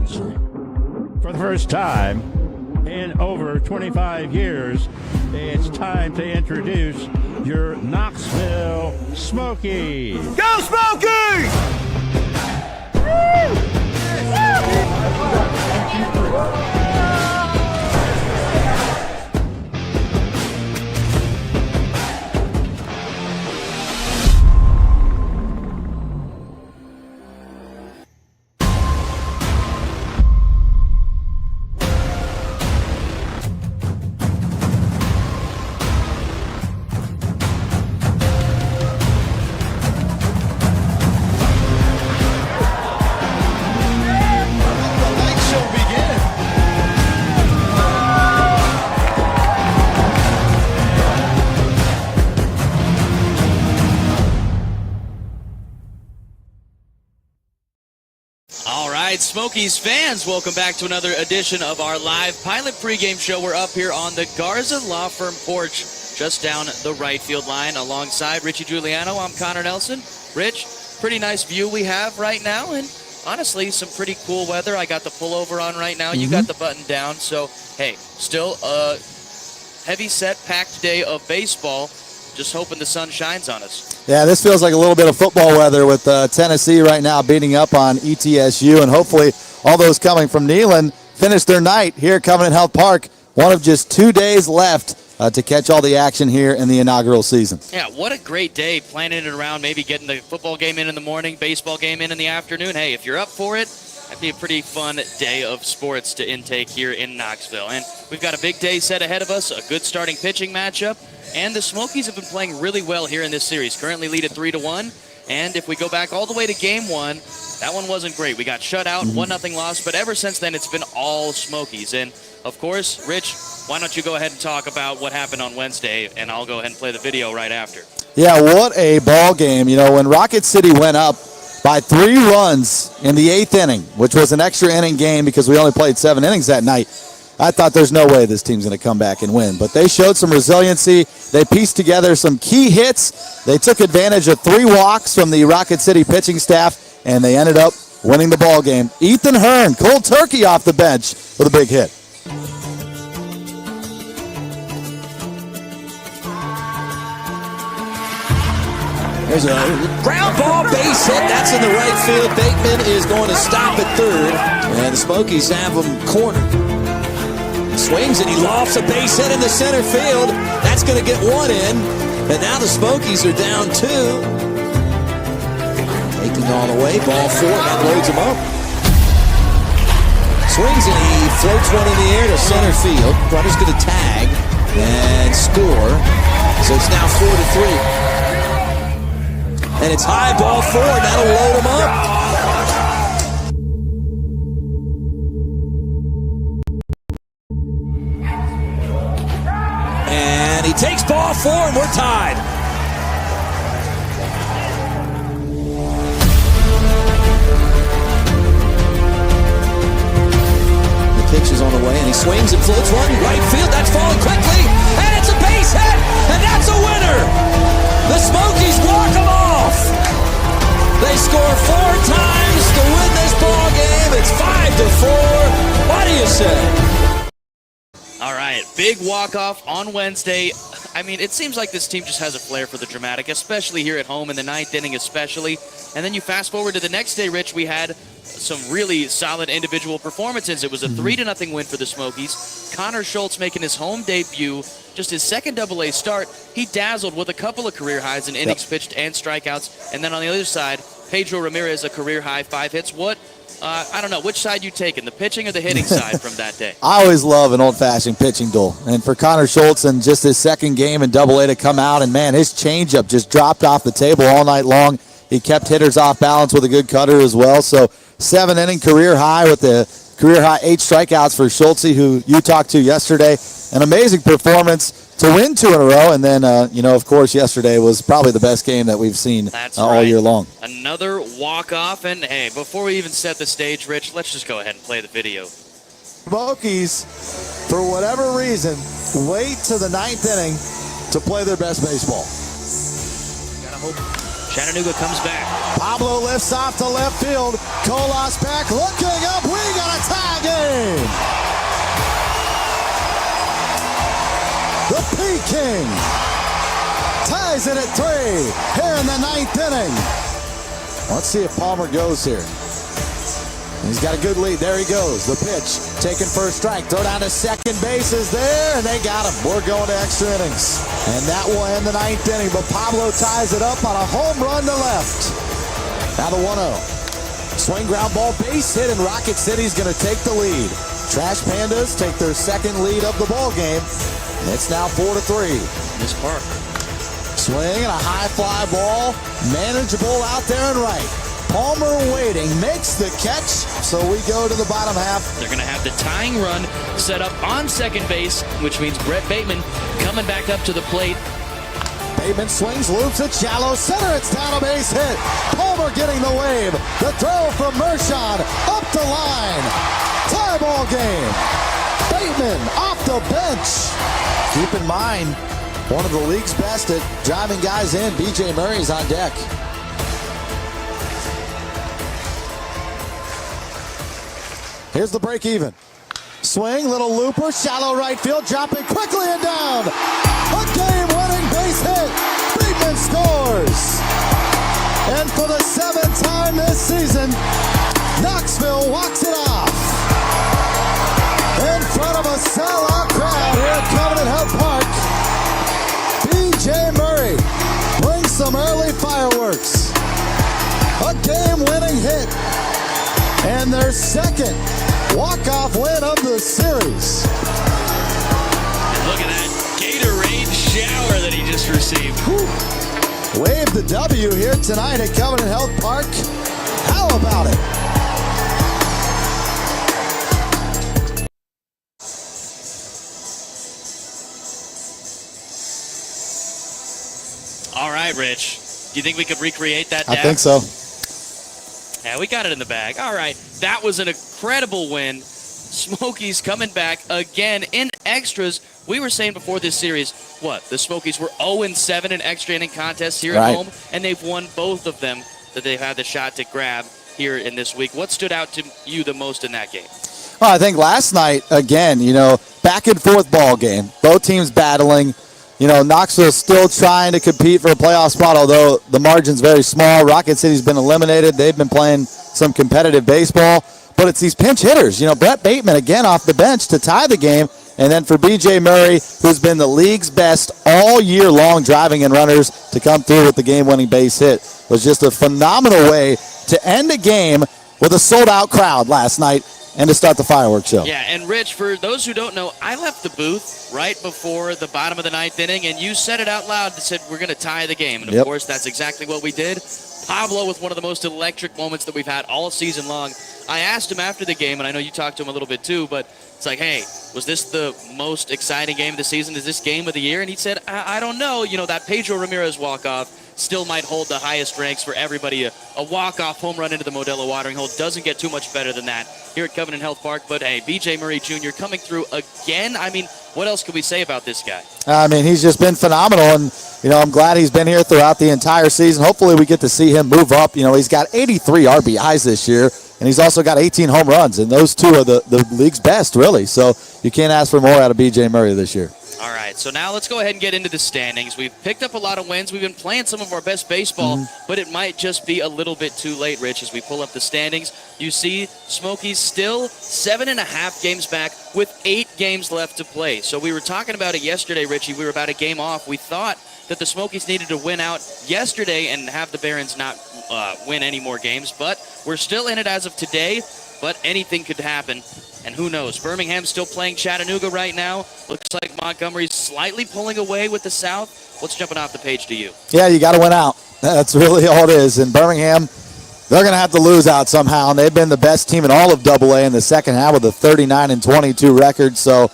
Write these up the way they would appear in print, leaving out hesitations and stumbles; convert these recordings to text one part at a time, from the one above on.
For the first time in over 25 years, it's time to introduce your Knoxville Smokies. Go Smokies! All right, Smokies fans, welcome back to another edition of our live pilot pregame show. We're up here on the Garza Law Firm porch, just down the right field line, alongside Richie Giuliano. I'm Connor Nelson. Rich, pretty nice view we have right now, and honestly, some pretty cool weather. I got the pullover on right now. You got the button down. So, hey, still a heavy-set, packed day of baseball. Just hoping the sun shines on us. Yeah, this feels like a little bit of football weather with Tennessee right now beating up on ETSU, and hopefully all those coming from Neyland finish their night here at Covenant Health Park. One of just 2 days left to catch all the action here in the inaugural season. Yeah, what a great day, planning it around, maybe getting the football game in the morning, baseball game in the afternoon. Hey, if you're up for it, that'd be a pretty fun day of sports to intake here in Knoxville. And we've got a big day set ahead of us, a good starting pitching matchup. And the Smokies have been playing really well here in this series. Currently lead at 3-1. And if we go back all the way to game one, that one wasn't great. We got shut out, 1-0 loss. But ever since then, it's been all Smokies. And, of course, Rich, why don't you go ahead and talk about what happened on Wednesday, and I'll go ahead and play the video right after. Yeah, what a ball game. You know, when Rocket City went up by 3 runs in the 8th inning, which was an extra inning game because we only played 7 innings that night, I thought there's no way this team's going to come back and win. But they showed some resiliency. They pieced together some key hits. They took advantage of 3 walks from the Rocket City pitching staff, and they ended up winning the ball game. Ethan Hearn, cold turkey off the bench with a big hit. There's a ground ball base hit. That's in the right field. Bateman is going to stop at third, and the Smokies have him cornered. Swings and he lofts a base hit in the center field. That's going to get 1 in, and now the Smokies are down 2. Taking all the way, ball 4, that loads him up. Swings and he floats one in the air to center field. Runner's going to tag and score. So it's now 4-3. And it's high, ball 4, and that'll load him up. And he takes ball 4, and we're tied. The pitch is on the way, and he swings and floats one. Right field, that's falling quickly. And it's a base hit, and that's a winner. The Smokies walk him off. They score 4 times to win this ball game. It's 5-4. What do you say? All right, big walk-off on Wednesday. I mean, it seems like this team just has a flair for the dramatic, especially here at home in the 9th inning especially. And then you fast forward to the next day, Rich, we had some really solid individual performances. It was a 3-0 win for the Smokies. Connor Schultz making his home debut, just his second AA start. He dazzled with a couple of career highs in innings pitched and strikeouts. And then on the other side, Pedro Ramirez, a career high 5 hits. What? I don't know. Which side you taking, the pitching or the hitting side from that day? I always love an old-fashioned pitching duel. And for Connor Schultz and just his second game in AA to come out, and, man, his changeup just dropped off the table all night long. He kept hitters off balance with a good cutter as well. So 7-inning career high with the career high 8 strikeouts for Schultz, who you talked to yesterday. An amazing performance to win 2 in a row. And then, of course, yesterday was probably the best game that we've seen all year long. Another walk-off. And, hey, before we even set the stage, Rich, let's just go ahead and play the video. Smokies, for whatever reason, wait to the 9th inning to play their best baseball. Gotta hope Chattanooga comes back. Pablo lifts off to left field. Colas back, looking up. We got a game. The Peking ties it at 3 here in the 9th inning. Let's see if Palmer goes here. He's got a good lead. There he goes. The pitch taken for a strike. Throw down to second base is there, and they got him. We're going to extra innings. And that will end the 9th inning, but Pablo ties it up on a home run to left. Now the 1-0. Swing ground ball, base hit, and Rocket City's going to take the lead. Trash Pandas take their second lead of the ball game. And it's now 4-3. This park. Swing and a high fly ball. Manageable out there and right. Palmer waiting, makes the catch, so we go to the bottom half. They're going to have the tying run set up on second base, which means Brett Bateman coming back up to the plate. Bateman swings, loops it, shallow center, it's down a base hit. Palmer getting the wave. The throw from Mershon, up the line. Tie ball game. Bateman off the bench. Keep in mind, one of the league's best at driving guys in, B.J. Murray's on deck. Here's the break even. Swing, little looper, shallow right field, dropping quickly and down. A game-winning base hit. Bateman scores. And for the 7th time this season, Knoxville walks it off. In front of a sellout crowd here at Covenant Health Park, B.J. Murray brings some early fireworks. A game-winning hit. And their second walk-off win of the series. And look at that Gatorade shower that he just received. Whew. Wave the W here tonight at Covenant Health Park. How about it? All right, Rich. Do you think we could recreate that? I think so. Yeah, we got it in the bag. All right. That was an incredible win. Smokies coming back again in extras. We were saying before this series, the Smokies were 0-7 in extra inning contests here at home, and they've won both of them that they've had the shot to grab here in this week. What stood out to you the most in that game? Well, I think last night, again, back and forth ball game. Both teams battling. Knoxville still trying to compete for a playoff spot, although the margin's very small. Rocket City's been eliminated. They've been playing some competitive baseball. But it's these pinch hitters. Brett Bateman, again, off the bench to tie the game. And then for B.J. Murray, who's been the league's best all year long driving in runners, to come through with the game-winning base hit. It was just a phenomenal way to end a game with a sold-out crowd last night and to start the fireworks show. Yeah, and Rich, for those who don't know, I left the booth right before the bottom of the 9th inning, and you said it out loud and said, we're going to tie the game. And, of course, that's exactly what we did. Pablo with one of the most electric moments that we've had all season long. I asked him after the game, and I know you talked to him a little bit too, but it's like, hey, was this the most exciting game of the season? Is this game of the year? And he said, I don't know. That Pedro Ramirez walk-off still might hold the highest ranks for everybody. A walk-off home run into the Modelo watering hole doesn't get too much better than that here at Covenant Health Park. But, hey, B.J. Murray Jr. coming through again. I mean, what else could we say about this guy? He's just been phenomenal, and, I'm glad he's been here throughout the entire season. Hopefully we get to see him move up. He's got 83 RBIs this year, and he's also got 18 home runs, and those two are the league's best, really. So you can't ask for more out of B.J. Murray this year. All right, so now let's go ahead and get into the standings. We've picked up a lot of wins. We've been playing some of our best baseball, but it might just be a little bit too late, Rich, as we pull up the standings. You see Smokies still 7.5 games back with 8 games left to play. So we were talking about it yesterday, Richie. We were about a game off. We thought that the Smokies needed to win out yesterday and have the Barons not win any more games, but we're still in it as of today, but anything could happen. And who knows? Birmingham's still playing Chattanooga right now. Looks like Montgomery's slightly pulling away with the South. What's jumping off the page to you? Yeah, you got to win out. That's really all it is. And Birmingham, they're going to have to lose out somehow. And they've been the best team in all of AA in the second half with a 39-22 record. So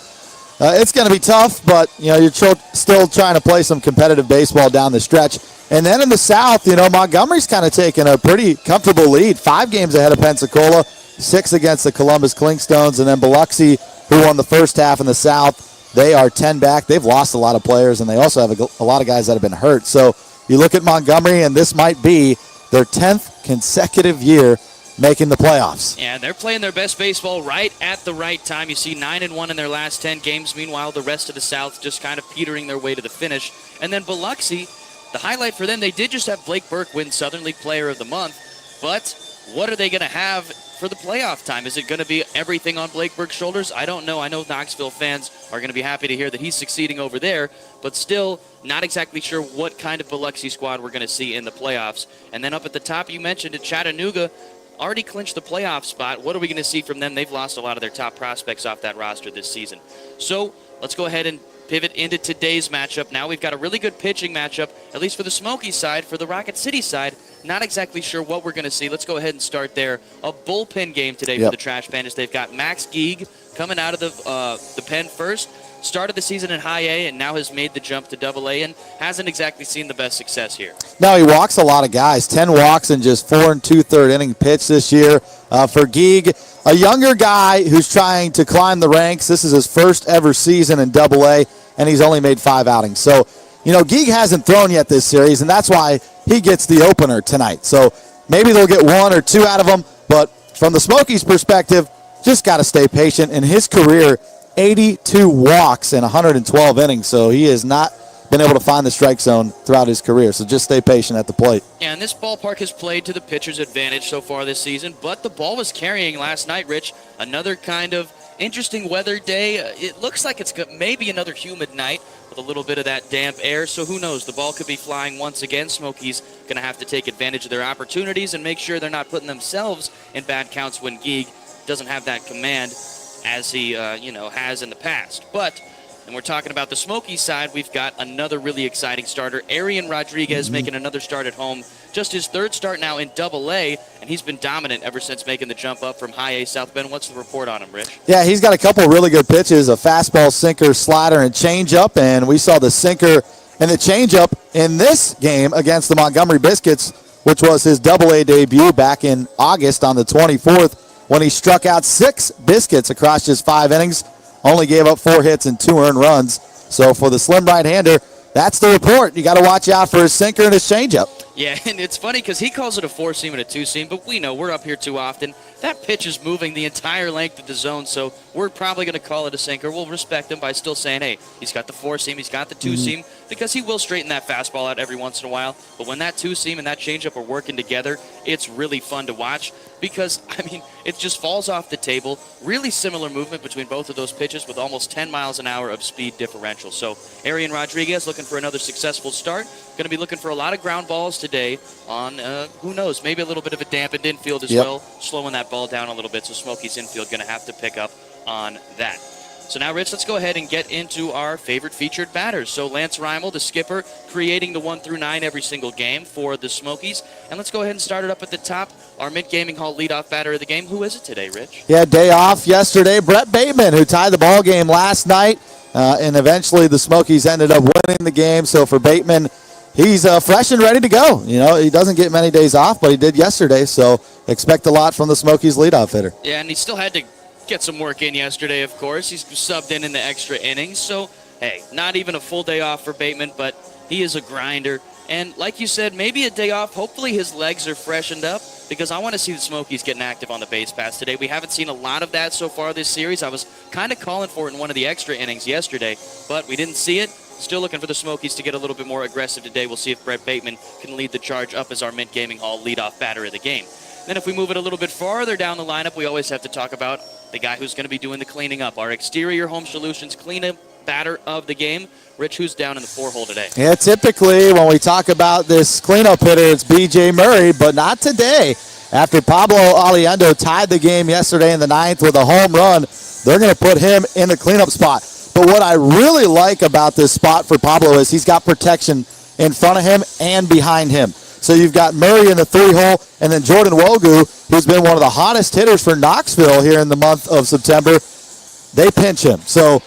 it's going to be tough, but you're still trying to play some competitive baseball down the stretch. And then in the South, Montgomery's kind of taken a pretty comfortable lead. 5 games ahead of Pensacola. 6 against the Columbus Clinkstones, and then Biloxi, who won the first half in the South, they are 10 back. They've lost a lot of players, and they also have a lot of guys that have been hurt. So you look at Montgomery, and this might be their 10th consecutive year making the playoffs. Yeah, they're playing their best baseball right at the right time. You see 9-1 in their last 10 games. Meanwhile, the rest of the South just kind of petering their way to the finish. And then Biloxi, the highlight for them, they did just have Blake Burke win Southern League Player of the Month. But what are they going to have for the playoff time? Is it going to be everything on Blake Burke's shoulders? I don't know. I know Knoxville fans are going to be happy to hear that he's succeeding over there, but still not exactly sure what kind of Biloxi squad we're going to see in the playoffs. And then up at the top, you mentioned it, Chattanooga already clinched the playoff spot. What are we going to see from them? They've lost a lot of their top prospects off that roster this season. So let's go ahead and pivot into today's matchup. Now we've got a really good pitching matchup, at least for the Smokies side. For the Rocket City side, not exactly sure what we're going to see. Let's go ahead and start there. A bullpen game today for the Trash Pandas. They've got Max Geig coming out of the pen first. Started the season in high A and now has made the jump to double A and hasn't exactly seen the best success here. No, he walks a lot of guys. 10 walks in just 4 2/3 inning pitch this year for Geig. A younger guy who's trying to climb the ranks. This is his first ever season in double A, and he's only made 5 outings. So, Geig hasn't thrown yet this series, and that's why he gets the opener tonight. So maybe they'll get 1 or 2 out of him, but from the Smokies' perspective, just got to stay patient. In his career, 82 walks in 112 innings, so he has not been able to find the strike zone throughout his career. So just stay patient at the plate. Yeah, and this ballpark has played to the pitcher's advantage so far this season, but the ball was carrying last night, Rich. Another kind of interesting weather day. It looks like it's maybe another humid night with a little bit of that damp air, so who knows? The ball could be flying once again. Smokies going to have to take advantage of their opportunities and make sure they're not putting themselves in bad counts when Geig doesn't have that command as he has in the past. But and we're talking about the Smokies side, we've got another really exciting starter, Arian Rodriguez, making another start at home. Just his 3rd start now in Double A, and he's been dominant ever since making the jump up from High A South Bend. What's the report on him, Rich? Yeah, he's got a couple really good pitches, a fastball, sinker, slider, and changeup, and we saw the sinker and the changeup in this game against the Montgomery Biscuits, which was his Double A debut back in August on the 24th when he struck out 6 Biscuits across just 5 innings. Only gave up 4 hits and 2 earned runs. So for the slim right-hander, that's the report. You got to watch out for his sinker and his changeup. Yeah, and it's funny because he calls it a 4-seam and a 2-seam, but we know we're up here too often. That pitch is moving the entire length of the zone, so we're probably going to call it a sinker. We'll respect him by still saying, hey, he's got the 4-seam, he's got the 2-seam, because he will straighten that fastball out every once in a while. But when that 2-seam and that changeup are working together, it's really fun to watch because, it just falls off the table. Really similar movement between both of those pitches with almost 10 miles an hour of speed differential. So Arian Rodriguez looking for another successful start. Going to be looking for a lot of ground balls today on, who knows, maybe a little bit of a dampened infield as well, slowing that ball down a little bit. So Smokies infield going to have to pick up on that. So now, Rich, let's go ahead and get into our favorite featured batters. So Lance Reimel, the skipper, creating the 1 through 9 every single game for the Smokies. And let's go ahead and start it up at the top. Our mid-gaming hall leadoff batter of the game. Who is it today, Rich? Yeah, day off yesterday. Brett Bateman, who tied the ball game last night. And eventually the Smokies ended up winning the game. So for Bateman, he's fresh and ready to go. He doesn't get many days off, but he did yesterday. So expect a lot from the Smokies leadoff hitter. Yeah, and he still had to get some work in yesterday, of course. He's subbed in the extra innings. So, hey, not even a full day off for Bateman, but he is a grinder. And like you said, maybe a day off. Hopefully his legs are freshened up because I want to see the Smokies getting active on the base paths today. We haven't seen a lot of that so far this series. I was kind of calling for it in one of the extra innings yesterday, but we didn't see it. Still looking for the Smokies to get a little bit more aggressive today. We'll see if Brett Bateman can lead the charge up as our mid-gaming hall leadoff batter of the game. Then if we move it a little bit farther down the lineup, we always have to talk about the guy who's going to be doing the cleaning up. Our exterior home solutions cleanup batter of the game. Rich, who's down in the 4-hole today? Yeah, typically when we talk about this cleanup hitter, it's B.J. Murray, but not today. After Pablo Aliendo tied the game yesterday in the 9th with a home run, they're going to put him in the cleanup spot. But what I really like about this spot for Pablo is he's got protection in front of him and behind him. So you've got Murray in the 3-hole, and then Jordan Wogu, who's been one of the hottest hitters for Knoxville here in the month of September. They pinch him. So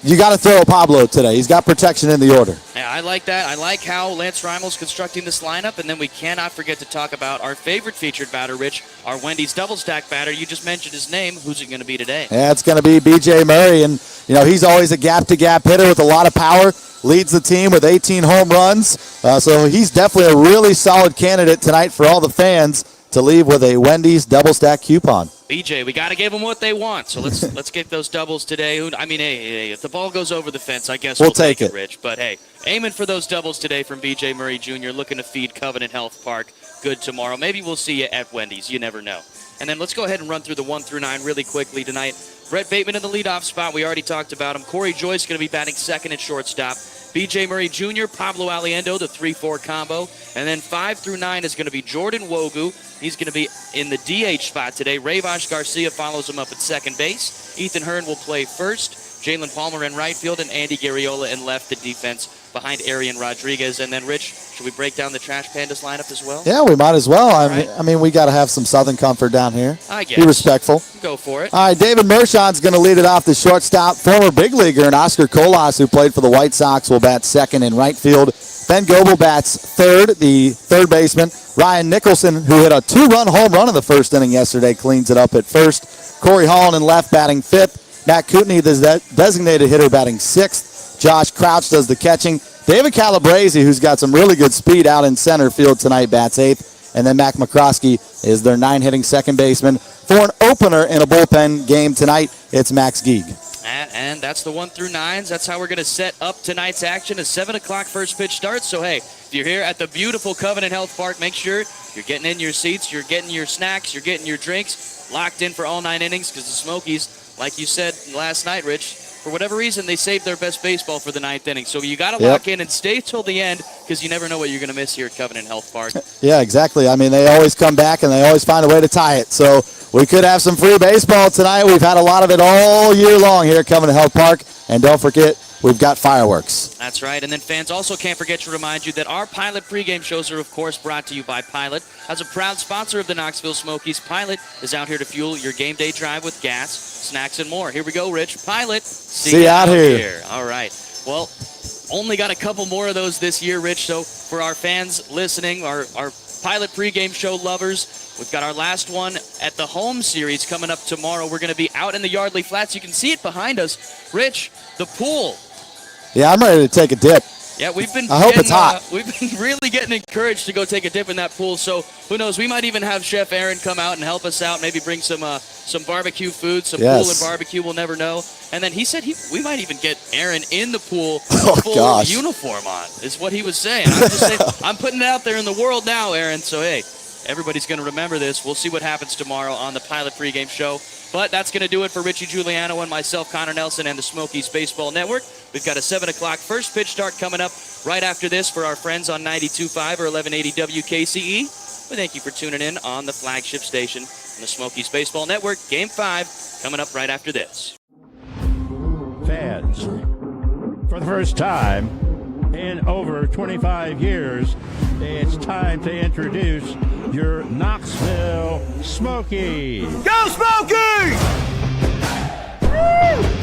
you got to throw Pablo today. He's got protection in the order. Yeah, I like that. I like how Lance Reimel's constructing this lineup, and then we cannot forget to talk about our favorite featured batter, Rich, our Wendy's double stack batter. You just mentioned his name. Who's it going to be today? Yeah, it's going to be B.J. Murray, and he's always a gap-to-gap hitter with a lot of power. Leads the team with 18 home runs, so he's definitely a really solid candidate tonight for all the fans to leave with a Wendy's double stack coupon. BJ, we got to give them what they want. So let's get those doubles today. I mean, hey, if the ball goes over the fence, I guess we'll take it, Rich. But hey, aiming for those doubles today from BJ Murray Jr., looking to feed Covenant Health Park good tomorrow. Maybe we'll see you at Wendy's. You never know. And then let's go ahead and run through the 1 through 9 really quickly tonight. Brett Bateman in the leadoff spot. We already talked about him. Corey Joyce going to be batting second at shortstop. BJ Murray Jr., Pablo Aliendo, the 3-4 combo. And then 5 through 9 is going to be Jordan Wogu. He's going to be in the DH spot today. Rayvash Garcia follows him up at second base. Ethan Hearn will play first. Jalen Palmer in right field, and Andy Garriola in left, the defense behind Arian Rodriguez. And then, Rich, should we break down the Trash Pandas lineup as well? Yeah, we might as well. I mean, we got to have some Southern comfort down here. I guess. Be respectful. Go for it. All right, David Mershon's going to lead it off, the shortstop. Former big leaguer and Oscar Colas, who played for the White Sox, will bat second in right field. Ben Goebel bats third, the third baseman. Ryan Nicholson, who hit a 2-run home run in the first inning yesterday, cleans it up at first. Corey Holland in left batting fifth. Matt Kootenai, the designated hitter, batting sixth. Josh Crouch does the catching. David Calabrese, who's got some really good speed out in center field tonight, bats eighth. And then Mac McCroskey is their 9-hitting second baseman. For an opener in a bullpen game tonight, it's Max Geig. And that's the 1 through 9s. That's how we're going to set up tonight's action. A 7 o'clock first pitch starts. So, hey, if you're here at the beautiful Covenant Health Park, make sure you're getting in your seats, you're getting your snacks, you're getting your drinks, locked in for all 9 innings, because the Smokies, like you said last night, Rich, for whatever reason, they saved their best baseball for the 9th inning. So you got to lock in and stay till the end, because you never know what you're going to miss here at Covenant Health Park. Yeah, exactly. I mean, they always come back, and they always find a way to tie it. So we could have some free baseball tonight. We've had a lot of it all year long here at Covenant Health Park. And don't forget, we've got fireworks. That's right. And then fans also can't forget to remind you that our Pilot pregame shows are, of course, brought to you by Pilot. As a proud sponsor of the Knoxville Smokies, Pilot is out here to fuel your game day drive with gas, snacks, and more. Here we go, Rich. Pilot. See you out here. All right. Well, only got a couple more of those this year, Rich. So for our fans listening, our Pilot pregame show lovers, we've got our last one at the home series coming up tomorrow. We're going to be out in the Yardley Flats. You can see it behind us. Rich, the pool. Yeah, I'm ready to take a dip. Yeah, we've been. I hope it's hot. We've been really getting encouraged to go take a dip in that pool. So who knows? We might even have Chef Aaron come out and help us out. Maybe bring some barbecue food, some pool and barbecue. We'll never know. And then he said we might even get Aaron in the pool, full uniform on. Is what he was saying. I'm just saying. I'm putting it out there in the world now, Aaron. So hey, everybody's going to remember this. We'll see what happens tomorrow on the Pilot pregame show. But that's going to do it for Richie Giuliano and myself, Connor Nelson, and the Smokies Baseball Network. We've got a 7 o'clock first pitch start coming up right after this for our friends on 92.5 or 1180 WKCE. We thank you for tuning in on the flagship station on the Smokies Baseball Network. Game 5 coming up right after this. Fans, for the first time in over 25 years, it's time to introduce your Knoxville Smokies. Go Smokies! Woo!